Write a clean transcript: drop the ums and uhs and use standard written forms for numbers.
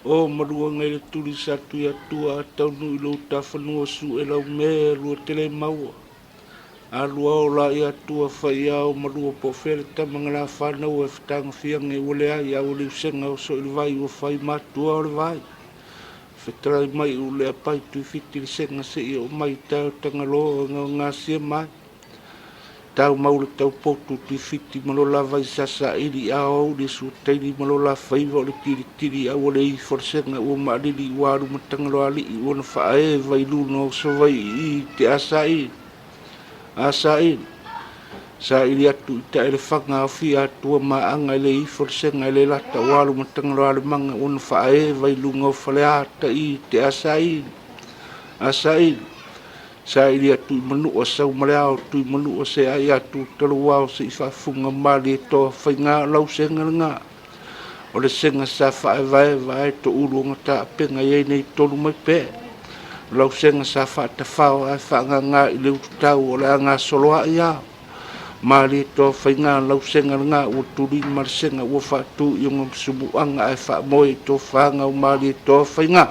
O marua ngai le tuli sa tuiatua tau nui lo tafanua su e lau mea lua tele maua. A lua o la ia tua whai au marua po fere tamanga la whanau e whatanga whiang e wale ai au le usenga o so il vai o whai matua o le vai. Whetrai mai u le apai tui fiti le senga se i o mai tau tangaloa ngā sia mai. Tau maule tau potu tui fiti malola vai sasa iri a au le su teiri malola whaiva o le tiri a wale i forsenga ua maariri waru matangalo ali i wana whae vai luna o so vai i te asa i. Asa i. Sa ili atu i ta ele whanga a fi atua maanga ele i forsenga ele lata waru matangalo ali manga wana whae vai luna o whale ata i te asa i. Asa i. Sa ili atu i manu o sau maleao tu i manu o se ai atu talu wao se i whafunga Malietoa whainga lau senga nga. O le senga sa whae vai to uru o ngata penga iei nei tolu mai pe. Lau senga sa whae ta whao ai whaanga ngā i leu tutau o le anga soloa i au. Malietoa whainga lau senga nga ua turi mar senga ua whaatu i unga msumu anga ai wha moe to whaanga o Malietoa whainga.